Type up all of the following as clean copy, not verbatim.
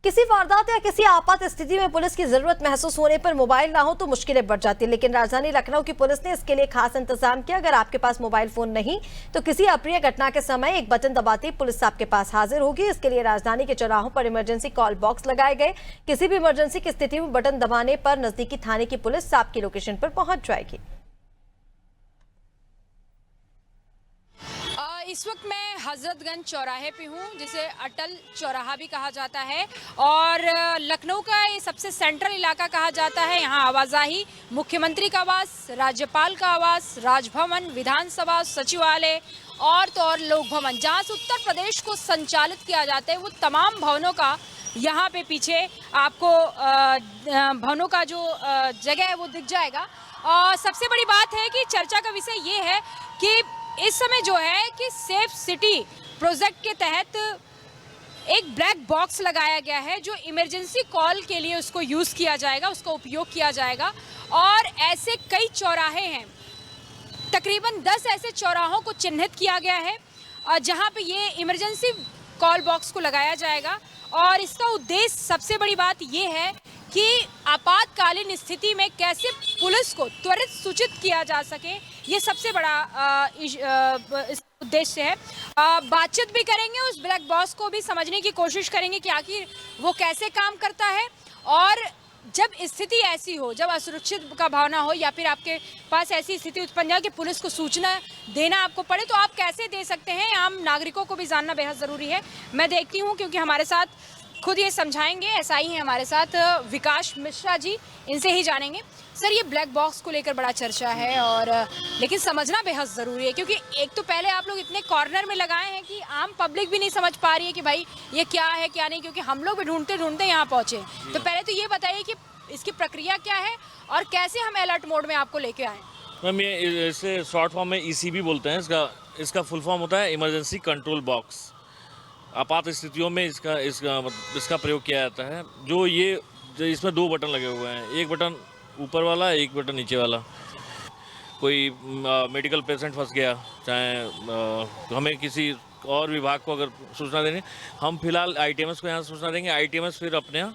किसी वारदात या किसी आपात स्थिति में पुलिस की जरूरत महसूस होने पर मोबाइल ना हो तो मुश्किलें बढ़ जाती है, लेकिन राजधानी लखनऊ की पुलिस ने इसके लिए खास इंतजाम किया। अगर आपके पास मोबाइल फोन नहीं तो किसी अप्रिय घटना के समय एक बटन दबाते ही पुलिस आपके पास हाजिर होगी। इसके लिए राजधानी के चौराहों पर इमरजेंसी कॉल बॉक्स लगाए गए। किसी भी इमरजेंसी की स्थिति में बटन दबाने पर नजदीकी थाने की पुलिस आपकी लोकेशन पर पहुंच जाएगी। इस वक्त मैं हजरतगंज चौराहे पे हूँ, जिसे अटल चौराहा भी कहा जाता है और लखनऊ का ये सबसे सेंट्रल इलाका कहा जाता है। यहाँ आवाजाही, मुख्यमंत्री का आवास, राज्यपाल का आवास, राजभवन, विधानसभा, सचिवालय और तो और लोक भवन, जहाँ से उत्तर प्रदेश को संचालित किया जाता है, वो तमाम भवनों का यहाँ पे पीछे आपको भवनों का जो जगह है वो दिख जाएगा। और सबसे बड़ी बात है कि चर्चा का विषय ये है कि इस समय जो है कि सेफ सिटी प्रोजेक्ट के तहत एक ब्लैक बॉक्स लगाया गया है, जो इमरजेंसी कॉल के लिए उसको यूज़ किया जाएगा, उसका उपयोग किया जाएगा। और ऐसे कई चौराहे हैं, तकरीबन 10 ऐसे चौराहों को चिन्हित किया गया है जहां पे ये इमरजेंसी कॉल बॉक्स को लगाया जाएगा। और इसका उद्देश्य, सबसे बड़ी बात ये है कि आपातकालीन स्थिति में कैसे पुलिस को त्वरित सूचित किया जा सके, ये सबसे बड़ा उद्देश्य है। बातचीत भी करेंगे, उस ब्लैक बॉक्स को भी समझने की कोशिश करेंगे कि आखिर वो कैसे काम करता है। और जब स्थिति ऐसी हो, जब असुरक्षित का भावना हो या फिर आपके पास ऐसी स्थिति उत्पन्न हो कि पुलिस को सूचना देना आपको पड़े, तो आप कैसे दे सकते हैं, आम नागरिकों को भी जानना बेहद ज़रूरी है। मैं देखती हूँ, क्योंकि हमारे साथ खुद ये समझाएंगे एसआई हैं हमारे साथ विकास मिश्रा जी, इनसे ही जानेंगे। सर, ये ब्लैक बॉक्स को लेकर बड़ा चर्चा है और लेकिन समझना बेहद ज़रूरी है, क्योंकि एक तो पहले आप लोग इतने कॉर्नर में लगाए हैं कि आम पब्लिक भी नहीं समझ पा रही है कि भाई ये क्या है क्या नहीं, क्योंकि हम लोग भी ढूंढते ढूंढते यहाँ पहुँचे। तो पहले तो ये बताइए कि इसकी प्रक्रिया क्या है और कैसे हम अलर्ट मोड में आपको लेके आए। मैम, ये इसे शॉर्ट फॉर्म में ECB बोलते हैं। इसका फुल फॉर्म होता है इमरजेंसी कंट्रोल बॉक्स। आपात स्थितियों में इसका प्रयोग किया जाता है। इसमें 2 बटन लगे हुए हैं, एक बटन ऊपर वाला, एक बटन नीचे वाला। कोई मेडिकल पेशेंट फंस गया, चाहे हमें किसी और विभाग को अगर सूचना देनी, हम फिलहाल ITMS को यहाँ सूचना देंगे, ITMS फिर अपने यहाँ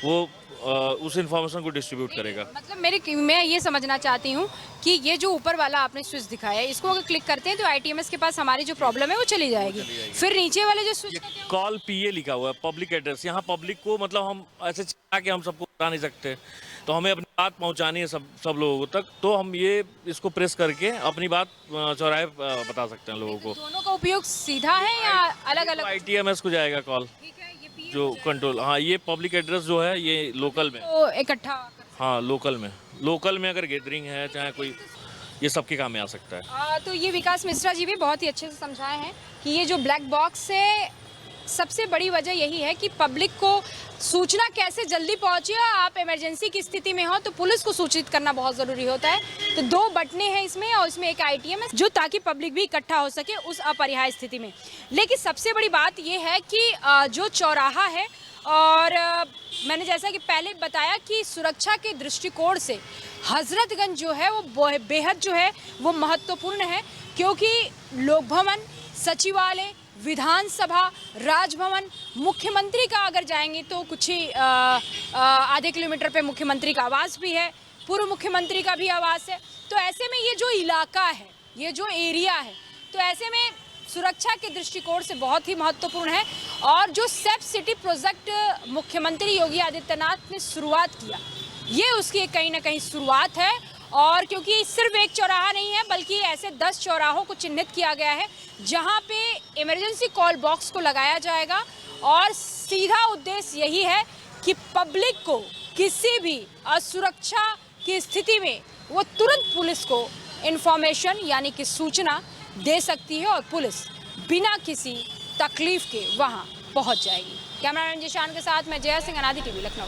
वो उस इन्फॉर्मेशन को डिस्ट्रीब्यूट करेगा। मतलब मैं ये समझना चाहती हूँ कि ये जो ऊपर वाला आपने स्विच दिखाया है, इसको अगर क्लिक करते हैं तो ITMS के पास हमारी जो प्रॉब्लम है वो चली जाएगी। फिर नीचे वाले जो स्विच कॉल PA लिखा हुआ है, पब्लिक एड्रेस। यहाँ पब्लिक को मतलब हम ऐसे चिल्ला के हम सबको बता नहीं सकते, तो हमें अपनी बात पहुँचानी है सब लोगों तक, तो हम इसको प्रेस करके अपनी बात चौराहे बता सकते हैं लोगों को। दोनों का उपयोग सीधा है या अलग अलग? ITMS को जाएगा कॉल जो कंट्रोल। हाँ, ये पब्लिक एड्रेस जो है ये लोकल में तो इकट्ठा। हाँ, लोकल में अगर गैदरिंग है, चाहे कोई, ये सबके काम में आ सकता है। तो ये विकास मिश्रा जी भी बहुत ही अच्छे से समझाए हैं कि ये जो ब्लैक बॉक्स है, सबसे बड़ी वजह यही है कि पब्लिक को सूचना कैसे जल्दी पहुंचे। आप इमरजेंसी की स्थिति में हो तो पुलिस को सूचित करना बहुत ज़रूरी होता है। तो 2 बटनें हैं इसमें और इसमें एक ITMS, जो ताकि पब्लिक भी इकट्ठा हो सके उस अपरिहार्य स्थिति में। लेकिन सबसे बड़ी बात यह है कि जो चौराहा है, और मैंने जैसा कि पहले बताया कि सुरक्षा के दृष्टिकोण से हजरतगंज जो है वो बेहद जो है वो महत्वपूर्ण है, क्योंकि लोक भवन, सचिवालय, विधानसभा, राजभवन, मुख्यमंत्री का अगर जाएंगे तो कुछ ही आधे किलोमीटर पे मुख्यमंत्री का आवास भी है, पूर्व मुख्यमंत्री का भी आवास है। तो ऐसे में ये जो इलाका है, ये जो एरिया है, तो ऐसे में सुरक्षा के दृष्टिकोण से बहुत ही महत्वपूर्ण है। और जो सेफ सिटी प्रोजेक्ट मुख्यमंत्री योगी आदित्यनाथ ने शुरुआत किया, ये उसकी कहीं ना कहीं शुरुआत है। और क्योंकि सिर्फ एक चौराहा नहीं है, बल्कि ऐसे 10 चौराहों को चिन्हित किया गया है जहां पे इमरजेंसी कॉल बॉक्स को लगाया जाएगा। और सीधा उद्देश्य यही है कि पब्लिक को किसी भी असुरक्षा की स्थिति में वो तुरंत पुलिस को इंफॉर्मेशन यानी कि सूचना दे सकती है और पुलिस बिना किसी तकलीफ के वहां पहुंच जाएगी। कैमरामैन जिशान के साथ मैं जया सिंह, अनादि TV, लखनऊ।